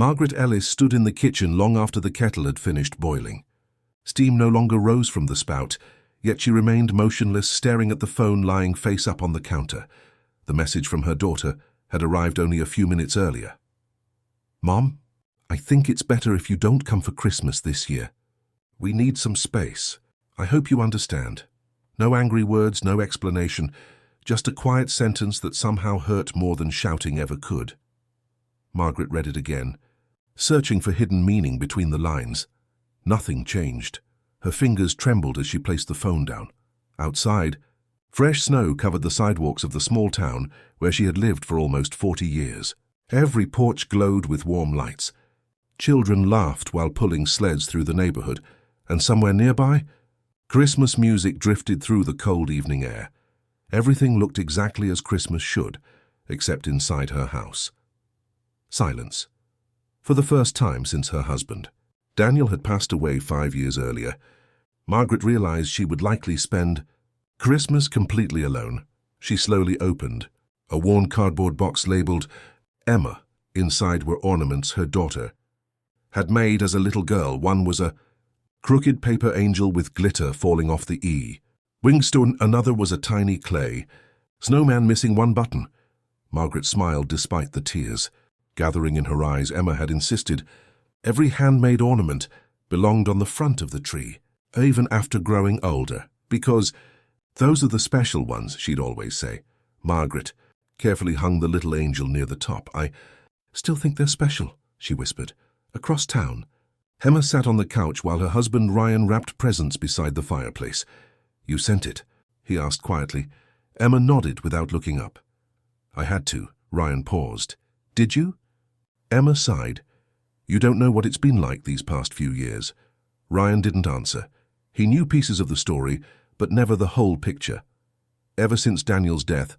Margaret Ellis stood in the kitchen long after the kettle had finished boiling. Steam no longer rose from the spout, yet she remained motionless, staring at the phone lying face up on the counter. The message from her daughter had arrived only a few minutes earlier. "Mom, I think it's better if you don't come for Christmas this year. We need some space. I hope you understand." No angry words, no explanation, just a quiet sentence that somehow hurt more than shouting ever could. Margaret read it again, searching for hidden meaning between the lines. Nothing changed. Her fingers trembled as she placed the phone down. Outside, fresh snow covered the sidewalks of the small town where she had lived for almost 40 years. Every porch glowed with warm lights. Children laughed while pulling sleds through the neighborhood, and somewhere nearby, Christmas music drifted through the cold evening air. Everything looked exactly as Christmas should, except inside her house. Silence. For the first time since her husband. Daniel had passed away 5 years earlier. Margaret realized she would likely spend Christmas completely alone. She slowly opened a worn cardboard box labeled Emma. Inside were ornaments her daughter had made as a little girl. One was a crooked paper angel with glitter falling off the E. Wingstone. Another was a tiny clay snowman missing one button. Margaret smiled despite the tears gathering in her eyes. Emma had insisted every handmade ornament belonged on the front of the tree, even after growing older, because those are the special ones, she'd always say. Margaret carefully hung the little angel near the top. "I still think they're special," she whispered. Across town, Emma sat on the couch while her husband Ryan wrapped presents beside the fireplace. "You sent it?" he asked quietly. Emma nodded without looking up. "I had to." Ryan paused. "Did you?" Emma sighed. "You don't know what it's been like these past few years." Ryan didn't answer. He knew pieces of the story, but never the whole picture. Ever since Daniel's death,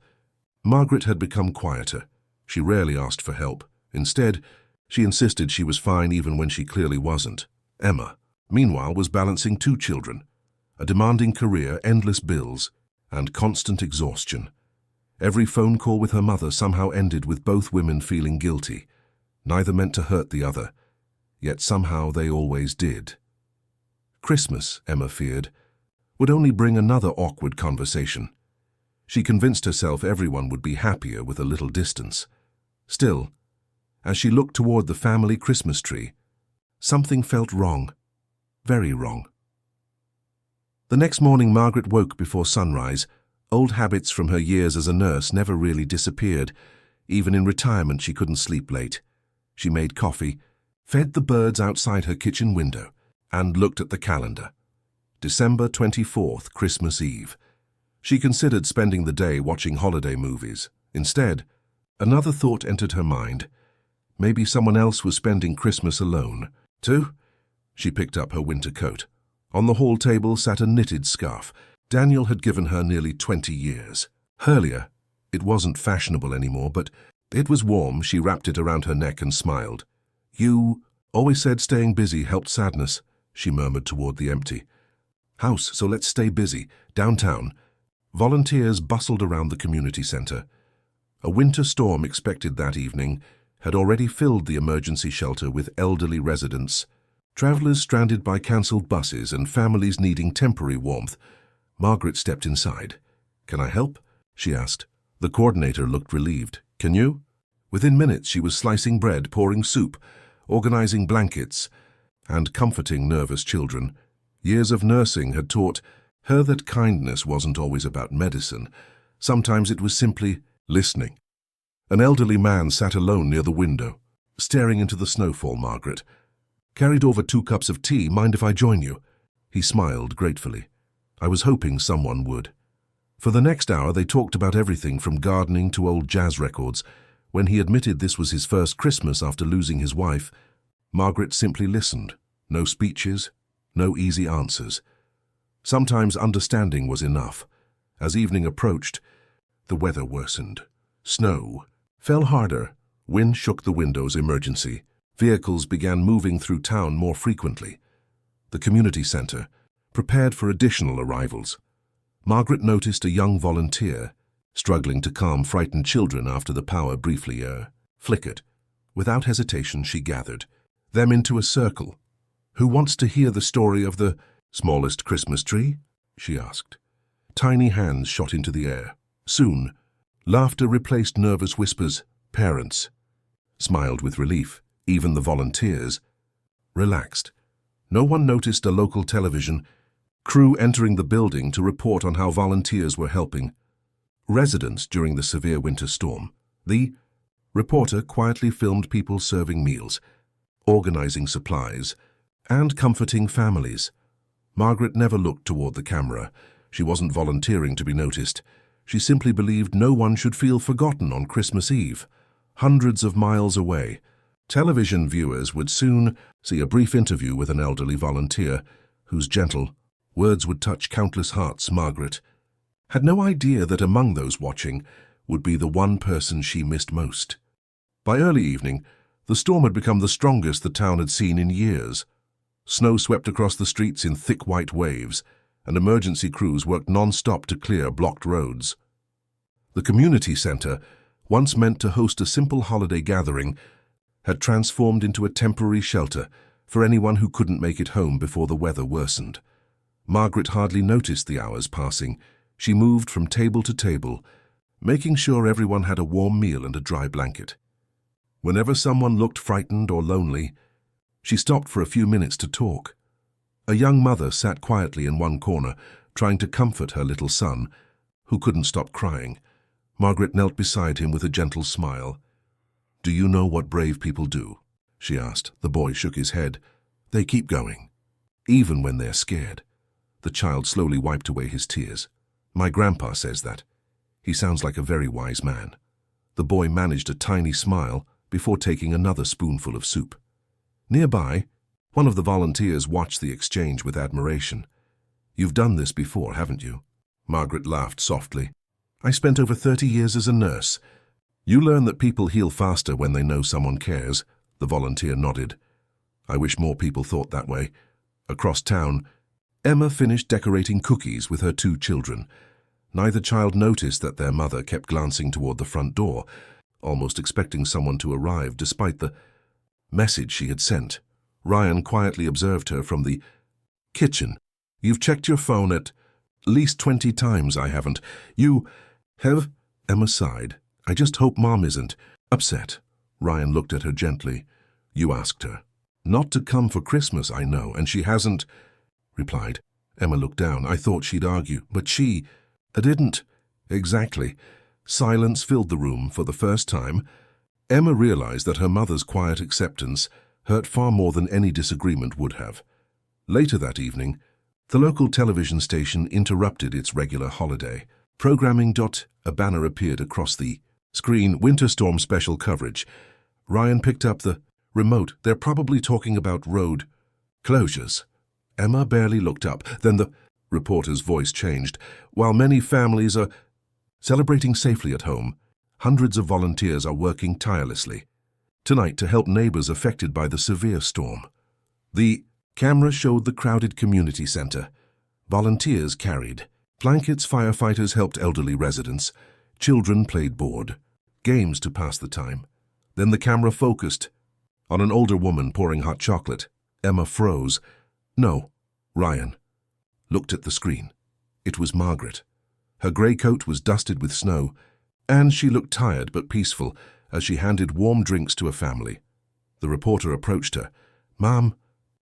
Margaret had become quieter. She rarely asked for help. Instead, she insisted she was fine even when she clearly wasn't. Emma, meanwhile, was balancing 2 children, a demanding career, endless bills, and constant exhaustion. Every phone call with her mother somehow ended with both women feeling guilty. Neither meant to hurt the other, yet somehow they always did. Christmas, Emma feared, would only bring another awkward conversation. She convinced herself everyone would be happier with a little distance. Still, as she looked toward the family Christmas tree, something felt wrong, very wrong. The next morning, Margaret woke before sunrise. Old habits from her years as a nurse never really disappeared. Even in retirement, she couldn't sleep late. She made coffee, fed the birds outside her kitchen window, and looked at the calendar. December 24th, Christmas Eve. She considered spending the day watching holiday movies. Instead, another thought entered her mind. Maybe someone else was spending Christmas alone, too? She picked up her winter coat. On the hall table sat a knitted scarf. Daniel had given her nearly 20 years. Earlier, it wasn't fashionable anymore, but it was warm. She wrapped it around her neck and smiled. "You always said staying busy helped sadness," she murmured toward the empty house, "so let's stay busy." Downtown, volunteers bustled around the community center. A winter storm expected that evening had already filled the emergency shelter with elderly residents, travelers stranded by cancelled buses, and families needing temporary warmth. Margaret stepped inside. "Can I help?" she asked. The coordinator looked relieved. "Can you?" Within minutes, she was slicing bread, pouring soup, organizing blankets, and comforting nervous children. Years of nursing had taught her that kindness wasn't always about medicine. Sometimes it was simply listening. An elderly man sat alone near the window, staring into the snowfall. Margaret carried over 2 cups of tea. "Mind if I join you?" He smiled gratefully. "I was hoping someone would." For the next hour, they talked about everything from gardening to old jazz records. When he admitted this was his first Christmas after losing his wife, Margaret simply listened. No speeches, no easy answers. Sometimes understanding was enough. As evening approached, the weather worsened. Snow fell harder. Wind shook the windows. Emergency vehicles began moving through town more frequently. The community center prepared for additional arrivals. Margaret noticed a young volunteer struggling to calm frightened children after the power briefly flickered. Without hesitation, she gathered them into a circle. "Who wants to hear the story of the smallest Christmas tree?" she asked. Tiny hands shot into the air. Soon, laughter replaced nervous whispers. Parents smiled with relief. Even the volunteers relaxed. No one noticed a local television crew entering the building to report on how volunteers were helping residents during the severe winter storm. The reporter quietly filmed people serving meals, organizing supplies, and comforting families. Margaret never looked toward the camera. She wasn't volunteering to be noticed. She simply believed no one should feel forgotten on Christmas Eve. Hundreds of miles away, television viewers would soon see a brief interview with an elderly volunteer whose gentle words would touch countless hearts. Margaret had no idea that among those watching would be the one person she missed most. By early evening, the storm had become the strongest the town had seen in years. Snow swept across the streets in thick white waves, and emergency crews worked non-stop to clear blocked roads. The community center, once meant to host a simple holiday gathering, had transformed into a temporary shelter for anyone who couldn't make it home before the weather worsened. Margaret hardly noticed the hours passing. She moved from table to table, making sure everyone had a warm meal and a dry blanket. Whenever someone looked frightened or lonely, she stopped for a few minutes to talk. A young mother sat quietly in one corner, trying to comfort her little son, who couldn't stop crying. Margaret knelt beside him with a gentle smile. "Do you know what brave people do?" she asked. The boy shook his head. "They keep going, even when they're scared." The child slowly wiped away his tears. "My grandpa says that. He sounds like a very wise man." The boy managed a tiny smile before taking another spoonful of soup. Nearby, one of the volunteers watched the exchange with admiration. "You've done this before, haven't you?" Margaret laughed softly. "I spent over 30 years as a nurse." "You learn that people heal faster when they know someone cares," the volunteer nodded. "I wish more people thought that way." Across town, Emma finished decorating cookies with her 2 children. Neither child noticed that their mother kept glancing toward the front door, almost expecting someone to arrive despite the message she had sent. Ryan quietly observed her from the kitchen. "You've checked your phone at least 20 times, I haven't." "You have?" Emma sighed. "I just hope Mom isn't upset." Ryan looked at her gently. "You asked her not to come for Christmas, I know, and she hasn't replied." Emma looked down. "I thought she'd argue, but she didn't." "Exactly." Silence filled the room for the first time. Emma realized that her mother's quiet acceptance hurt far more than any disagreement would have. Later that evening, the local television station interrupted its regular holiday programming. A banner appeared across the screen. "Winter storm special coverage." Ryan picked up the remote. "They're probably talking about road closures." Emma barely looked up. Then the reporter's voice changed. "While many families are celebrating safely at home, hundreds of volunteers are working tirelessly tonight to help neighbors affected by the severe storm." The camera showed the crowded community center. Volunteers carried blankets, firefighters helped elderly residents, children played board games to pass the time. Then the camera focused on an older woman pouring hot chocolate. Emma froze. "No." Ryan looked at the screen. It was Margaret. Her grey coat was dusted with snow, and she looked tired but peaceful as she handed warm drinks to a family. The reporter approached her. "Ma'am,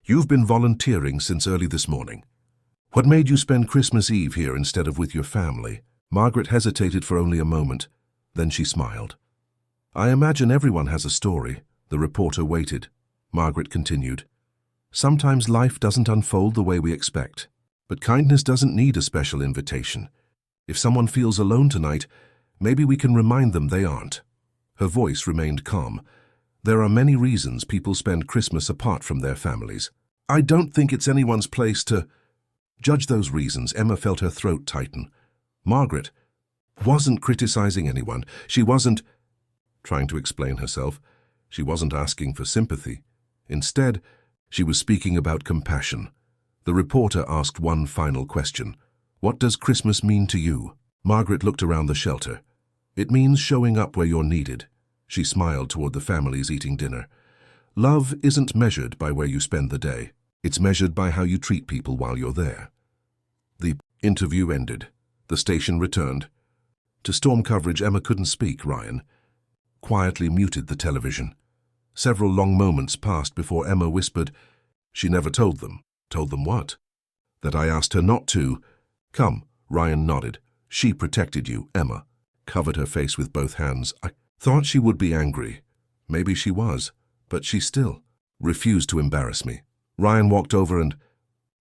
you've been volunteering since early this morning. What made you spend Christmas Eve here instead of with your family?" Margaret hesitated for only a moment. Then she smiled. "I imagine everyone has a story." The reporter waited. Margaret continued. "Sometimes life doesn't unfold the way we expect, but kindness doesn't need a special invitation. If someone feels alone tonight, maybe we can remind them they aren't." Her voice remained calm. "There are many reasons people spend Christmas apart from their families. I don't think it's anyone's place to judge those reasons." Emma felt her throat tighten. Margaret wasn't criticizing anyone. She wasn't trying to explain herself. She wasn't asking for sympathy. Instead, she was speaking about compassion. The reporter asked one final question. "What does Christmas mean to you?" Margaret looked around the shelter. "It means showing up where you're needed. She smiled toward the families eating dinner. Love isn't measured by where you spend the day. It's measured by how you treat people while you're there. The interview ended. The station returned. To storm coverage, Emma couldn't speak. Ryan quietly muted the television. Several long moments passed before Emma whispered, "She never told them." "Told them what?" "That I asked her not to." "Come." Ryan nodded. "She protected you." Emma covered her face with both hands. "I thought she would be angry." "Maybe she was, but she still refused to embarrass me." Ryan walked over and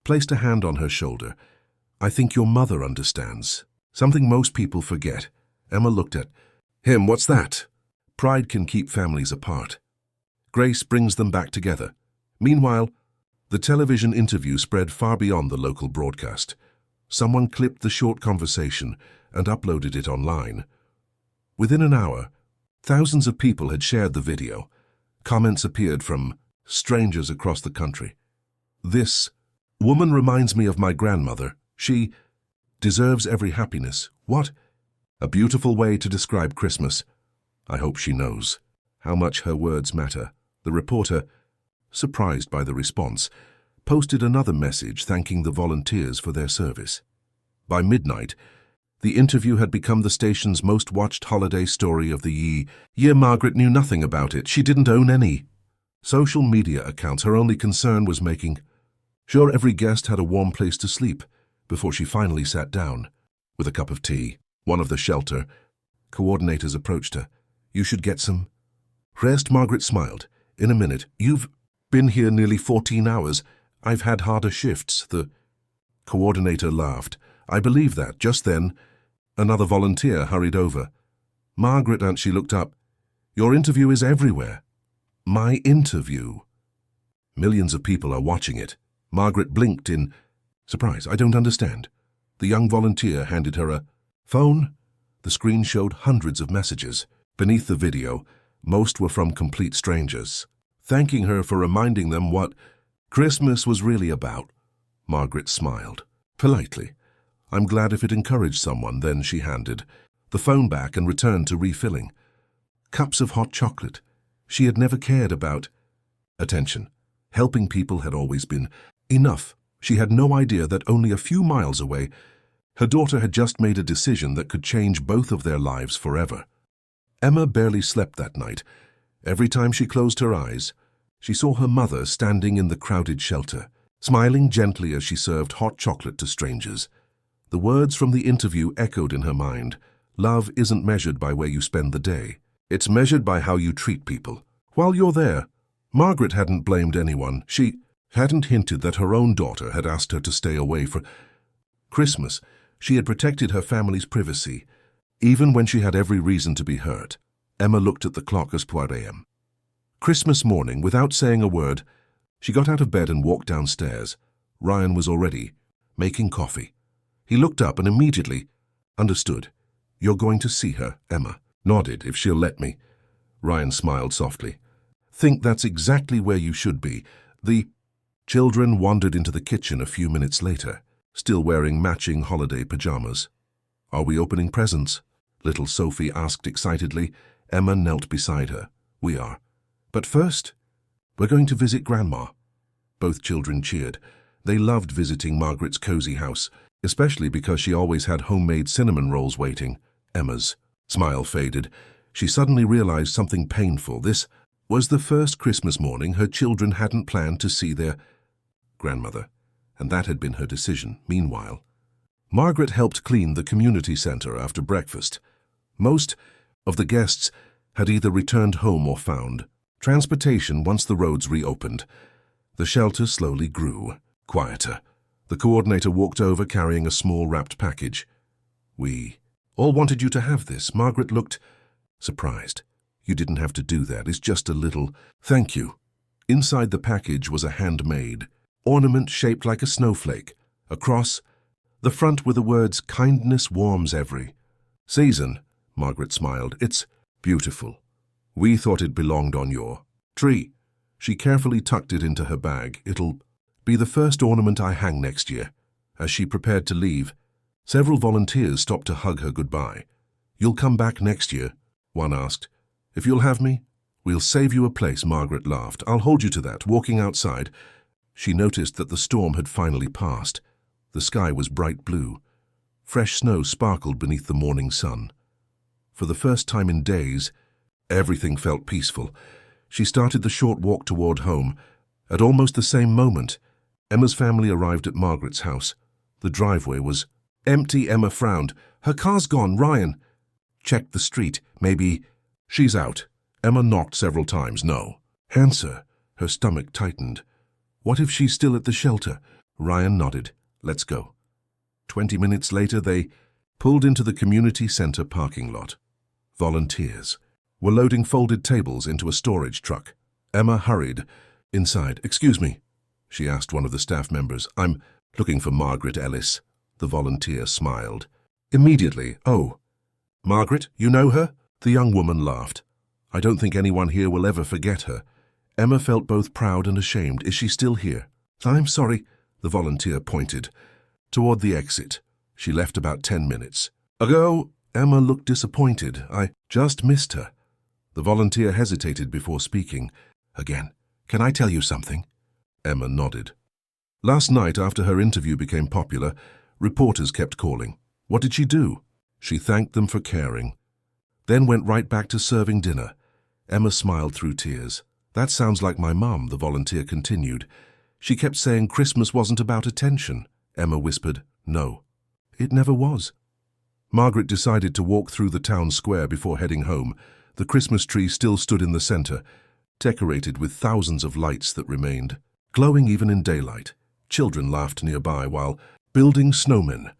placed a hand on her shoulder. "I think your mother understands. Something most people forget." Emma looked at him. "What's that?" "Pride can keep families apart. Grace brings them back together." Meanwhile, the television interview spread far beyond the local broadcast. Someone clipped the short conversation and uploaded it online. Within an hour, thousands of people had shared the video. Comments appeared from strangers across the country. "This woman reminds me of my grandmother. She deserves every happiness." What a beautiful way to describe Christmas. I hope she knows how much her words matter. The reporter, surprised by the response, posted another message thanking the volunteers for their service. By midnight, the interview had become the station's most watched holiday story of the year. Margaret knew nothing about it. She didn't own any social media accounts. Her only concern was making sure every guest had a warm place to sleep before she finally sat down with a cup of tea. One of the shelter coordinators approached her. "You should get some rest." Margaret smiled. "In a minute. You've been here nearly 14 hours. I've had harder shifts." The coordinator laughed. "I believe that." Just then, another volunteer hurried over. "Margaret," and she looked up. "Your interview is everywhere." "My interview?" "Millions of people are watching it." Margaret blinked in surprise. "I don't understand." The young volunteer handed her a phone. The screen showed hundreds of messages. Beneath the video, most were from complete strangers, thanking her for reminding them what Christmas was really about. Margaret smiled politely. "I'm glad if it encouraged someone." Then she handed the phone back and returned to refilling cups of hot chocolate. She had never cared about attention. Helping people had always been enough. She had no idea that only a few miles away, her daughter had just made a decision that could change both of their lives forever. Emma barely slept that night. Every time she closed her eyes, she saw her mother standing in the crowded shelter, smiling gently as she served hot chocolate to strangers. The words from the interview echoed in her mind. Love isn't measured by where you spend the day. It's measured by how you treat people while you're there. Margaret hadn't blamed anyone. She hadn't hinted that her own daughter had asked her to stay away for Christmas. She had protected her family's privacy, even when she had every reason to be hurt. Emma looked at the clock as 4 a.m. Christmas morning, without saying a word, she got out of bed and walked downstairs. Ryan was already making coffee. He looked up and immediately understood. "You're going to see her?" Emma nodded. "If she'll let me." Ryan smiled softly. "Think that's exactly where you should be." The children wandered into the kitchen a few minutes later, still wearing matching holiday pajamas. "Are we opening presents?" little Sophie asked excitedly. Emma knelt beside her. "We are. But first, we're going to visit Grandma." Both children cheered. They loved visiting Margaret's cozy house, especially because she always had homemade cinnamon rolls waiting. Emma's smile faded. She suddenly realized something painful. This was the first Christmas morning her children hadn't planned to see their grandmother, and that had been her decision. Meanwhile, Margaret helped clean the community center after breakfast. Most of the guests had either returned home or found transportation once the roads reopened. The shelter slowly grew quieter. The coordinator walked over carrying a small wrapped package. "We all wanted you to have this." Margaret looked surprised. "You didn't have to do that. It's just a little thank you." Inside the package was a handmade ornament shaped like a snowflake. Across the front were the words, "Kindness warms every season." Margaret smiled. "It's beautiful. We thought it belonged on your tree." She carefully tucked it into her bag. "It'll be the first ornament I hang next year." As she prepared to leave, several volunteers stopped to hug her goodbye. "You'll come back next year?" one asked. If you'll have me, we'll save you a place, Margaret laughed. I'll hold you to that. Walking outside, she noticed that the storm had finally passed. The sky was bright blue. Fresh snow sparkled beneath the morning sun. For the first time in days, everything felt peaceful. She started the short walk toward home. At almost the same moment, Emma's family arrived at Margaret's house. The driveway was empty. Emma frowned. Her car's gone, Ryan. Checked the street. Maybe she's out. Emma knocked several times. No. Answer. Her stomach tightened. What if she's still at the shelter? Ryan nodded. Let's go. 20 minutes later, they pulled into the community center parking lot. Volunteers were loading folded tables into a storage truck. Emma hurried inside. Excuse me, she asked one of the staff members. I'm looking for Margaret Ellis. The volunteer smiled. Immediately. Oh, Margaret, you know her? The young woman laughed. I don't think anyone here will ever forget her. Emma felt both proud and ashamed. Is she still here? I'm sorry. The volunteer pointed toward the exit. She left about 10 minutes ago. Emma looked disappointed. I just missed her. The volunteer hesitated before speaking. Again, can I tell you something? Emma nodded. Last night, after her interview became popular, reporters kept calling. What did she do? She thanked them for caring, then went right back to serving dinner. Emma smiled through tears. That sounds like my mum, the volunteer continued. She kept saying Christmas wasn't about attention. Emma whispered, No, it never was. Margaret decided to walk through the town square before heading home. The Christmas tree still stood in the center, decorated with thousands of lights that remained, glowing even in daylight. Children laughed nearby while building snowmen.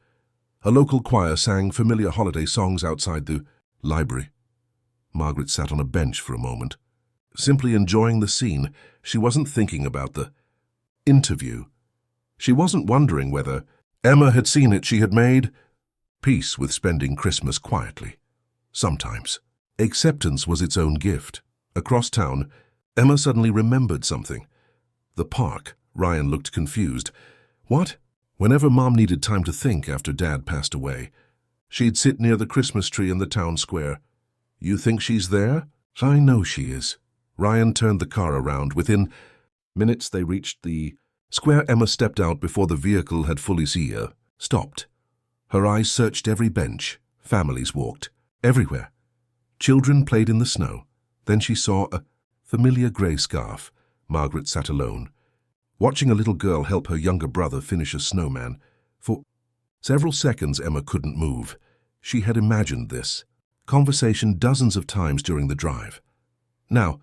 A local choir sang familiar holiday songs outside the library. Margaret sat on a bench for a moment, simply enjoying the scene. She wasn't thinking about the interview. She wasn't wondering whether Emma had seen it. She had made peace with spending Christmas quietly. Sometimes acceptance was its own gift. Across town, Emma suddenly remembered something. The park. Ryan looked confused. What? Whenever Mom needed time to think after Dad passed away, she'd sit near the Christmas tree in the town square. You think she's there? I know she is. Ryan turned the car around. Within minutes they reached the square. Emma stepped out before the vehicle had fully stopped. Her eyes searched every bench. Families walked everywhere. Children played in the snow. Then she saw a familiar grey scarf. Margaret sat alone, watching a little girl help her younger brother finish a snowman. For several seconds Emma couldn't move. She had imagined this conversation dozens of times during the drive. Now,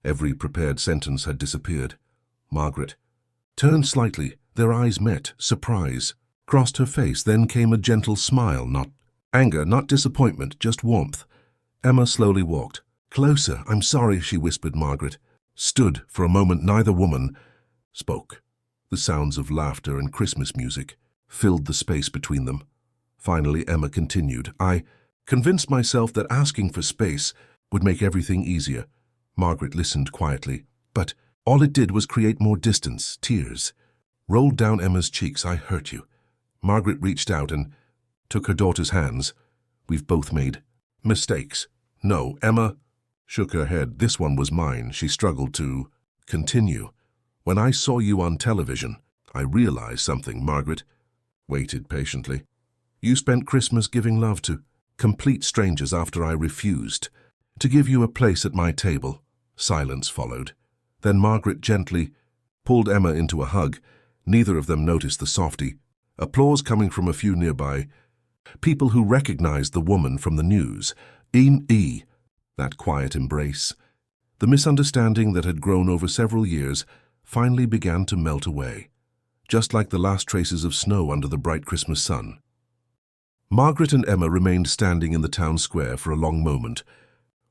every prepared sentence had disappeared. Margaret turned slightly. Their eyes met. Surprise crossed her face. Then came a gentle smile. Not anger, not disappointment, just warmth. Emma slowly walked closer. I'm sorry, she whispered. Margaret stood for a moment. Neither woman spoke. The sounds of laughter and Christmas music filled the space between them. Finally, Emma continued. I convinced myself that asking for space would make everything easier. Margaret listened quietly, but all it did was create more distance. Tears rolled down Emma's cheeks. I hurt you. Margaret reached out and took her daughter's hands. We've both made mistakes. No, Emma shook her head. This one was mine. She struggled to continue. When I saw you on television, I realized something. Margaret waited patiently. You spent Christmas giving love to complete strangers after I refused to give you a place at my table. Silence followed. Then Margaret gently pulled Emma into a hug. Neither of them noticed the softy applause coming from a few nearby people who recognized the woman from the news. That quiet embrace, the misunderstanding that had grown over several years, finally began to melt away, just like the last traces of snow under the bright Christmas sun. Margaret and Emma remained standing in the town square for a long moment,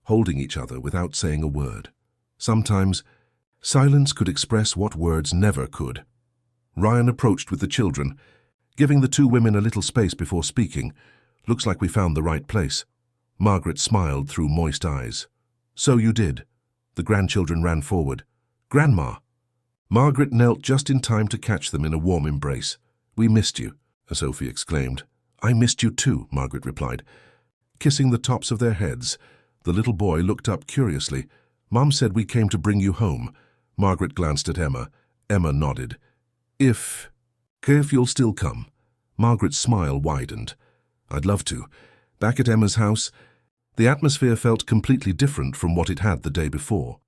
holding each other without saying a word. Sometimes, silence could express what words never could. Ryan approached with the children, giving the two women a little space before speaking. Looks like we found the right place. Margaret smiled through moist eyes. So you did. The grandchildren ran forward. Grandma. Margaret knelt just in time to catch them in a warm embrace. We missed you, Sophie exclaimed. I missed you too, Margaret replied, kissing the tops of their heads. The little boy looked up curiously. "Mom said we came to bring you home." Margaret glanced at Emma. Emma nodded. If you'll still come." Margaret's smile widened. "I'd love to." Back at Emma's house, the atmosphere felt completely different from what it had the day before.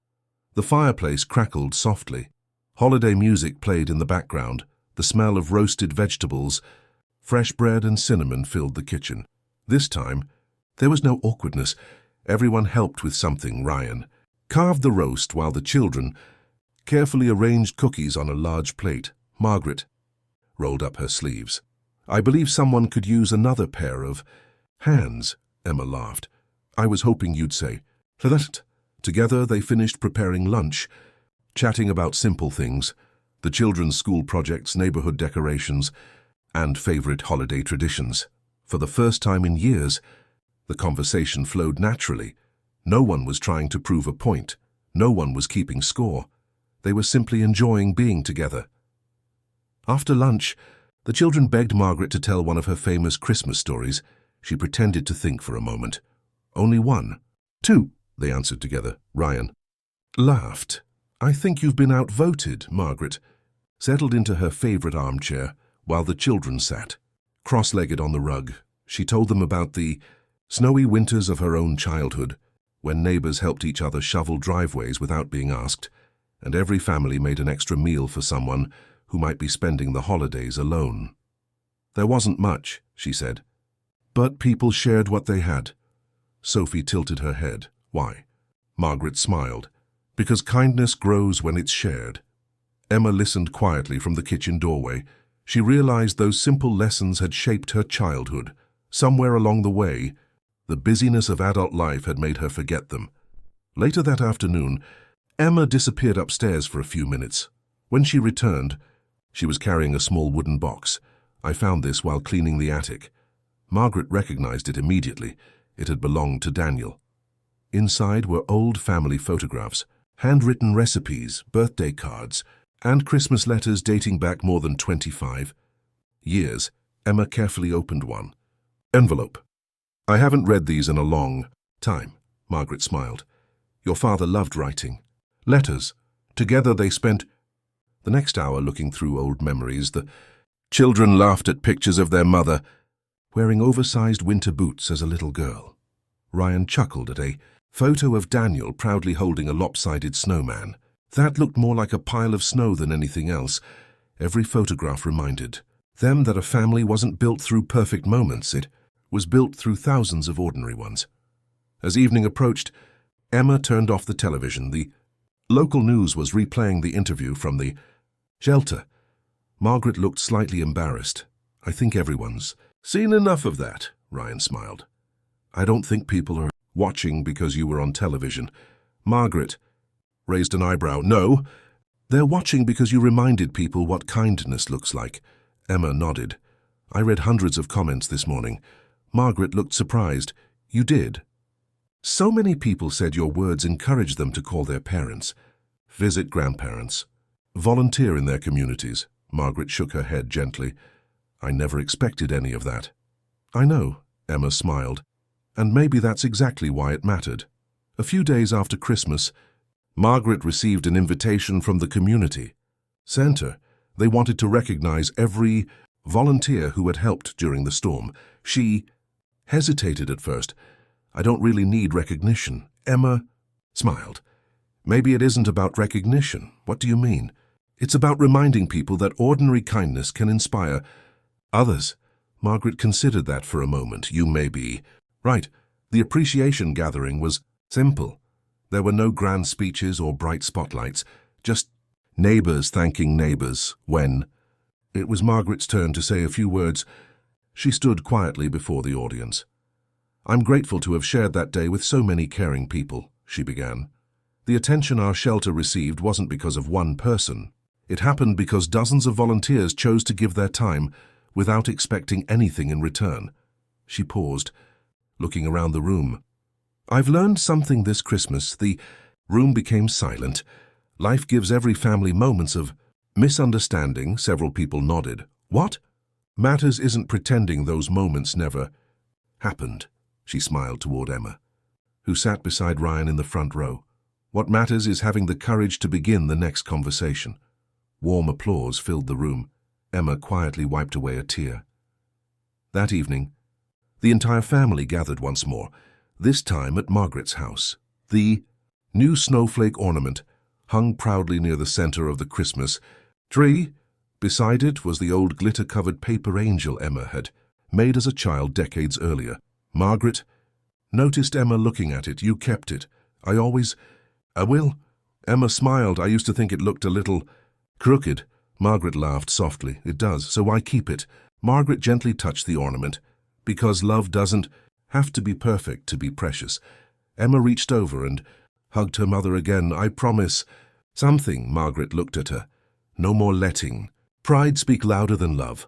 The fireplace crackled softly. Holiday music played in the background. The smell of roasted vegetables, fresh bread and cinnamon filled the kitchen. This time, there was no awkwardness. Everyone helped with something. Ryan carved the roast while the children carefully arranged cookies on a large plate. Margaret rolled up her sleeves. "I believe someone could use another pair of hands," Emma laughed. "I was hoping you'd say that." Together they finished preparing lunch, chatting about simple things, the children's school projects, neighborhood decorations, and favorite holiday traditions. For the first time in years, the conversation flowed naturally. No one was trying to prove a point. No one was keeping score. They were simply enjoying being together. After lunch, the children begged Margaret to tell one of her famous Christmas stories. She pretended to think for a moment. "Only one." "Two," they answered together. Ryan laughed. "I think you've been outvoted." Margaret settled into her favorite armchair while the children sat, cross-legged on the rug. She told them about the snowy winters of her own childhood, when neighbors helped each other shovel driveways without being asked, and every family made an extra meal for someone who might be spending the holidays alone. "There wasn't much," she said, "but people shared what they had." Sophie tilted her head. "Why?" Margaret smiled. "Because kindness grows when it's shared." Emma listened quietly from the kitchen doorway. She realized those simple lessons had shaped her childhood. Somewhere along the way, the busyness of adult life had made her forget them. Later that afternoon, Emma disappeared upstairs for a few minutes. When she returned, she was carrying a small wooden box. "I found this while cleaning the attic." Margaret recognized it immediately. It had belonged to Daniel. Inside were old family photographs, handwritten recipes, birthday cards, and Christmas letters dating back more than 25 years. Emma carefully opened one. Envelope. "I haven't read these in a long time," Margaret smiled. "Your father loved writing. Letters. Together they spent the next hour looking through old memories. The children laughed at pictures of their mother wearing oversized winter boots as a little girl. Ryan chuckled at a photo of Daniel proudly holding a lopsided snowman. That looked more like a pile of snow than anything else. Every photograph reminded them that a family wasn't built through perfect moments. It was built through thousands of ordinary ones. As evening approached, Emma turned off the television. The local news was replaying the interview from the shelter. Margaret looked slightly embarrassed. "I think everyone's seen enough of that," Ryan smiled. "I don't think people are watching because you were on television." Margaret raised an eyebrow. "No, they're watching because you reminded people what kindness looks like." Emma nodded. "I read hundreds of comments this morning." Margaret looked surprised. "You did?" "So many people said your words encouraged them to call their parents, visit grandparents, volunteer in their communities." Margaret shook her head gently. "I never expected any of that." "I know," Emma smiled. "And maybe that's exactly why it mattered." A few days after Christmas, Margaret received an invitation from the community center. They wanted to recognize every volunteer who had helped during the storm. She hesitated at first. "I don't really need recognition." Emma smiled. "Maybe it isn't about recognition." "What do you mean?" "It's about reminding people that ordinary kindness can inspire others." Margaret considered that for a moment. "You may be right." The appreciation gathering was simple. There were no grand speeches or bright spotlights, just neighbors thanking neighbors. When it was Margaret's turn to say a few words, she stood quietly before the audience. "I'm grateful to have shared that day with so many caring people," she began. "The attention our shelter received wasn't because of one person. It happened because dozens of volunteers chose to give their time without expecting anything in return." She paused, looking around the room. "I've learned something this Christmas." The room became silent. "Life gives every family moments of misunderstanding." Several people nodded. "What?" "Matters isn't pretending those moments never happened." She smiled toward Emma. who sat beside Ryan in the front row. What matters is having the courage to begin the next conversation. Warm applause filled the room. Emma quietly wiped away a tear. That evening, the entire family gathered once more, this time at Margaret's house. The new snowflake ornament hung proudly near the center of the Christmas tree. Beside it was the old glitter-covered paper angel Emma had made as a child decades earlier. Margaret noticed Emma looking at it. "You kept it." I will." Emma smiled. "I used to think it looked a little crooked." Margaret laughed softly. "It does, so why keep it?" Margaret gently touched the ornament. "Because love doesn't have to be perfect to be precious." Emma reached over and hugged her mother again. "I promise." "Something." Margaret looked at her. "No more letting pride speak louder than love."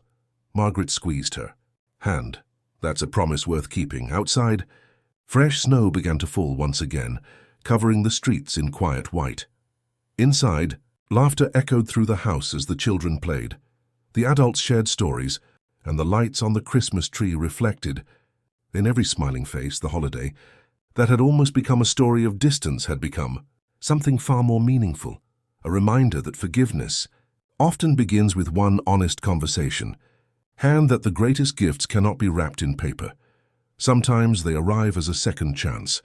Margaret squeezed her hand. "That's a promise worth keeping." Outside, fresh snow began to fall once again, covering the streets in quiet white. Inside, laughter echoed through the house as the children played. The adults shared stories, and the lights on the Christmas tree reflected, in every smiling face, the holiday that had almost become a story of distance had become something far more meaningful, a reminder that forgiveness often begins with one honest conversation, and that the greatest gifts cannot be wrapped in paper. Sometimes they arrive as a second chance,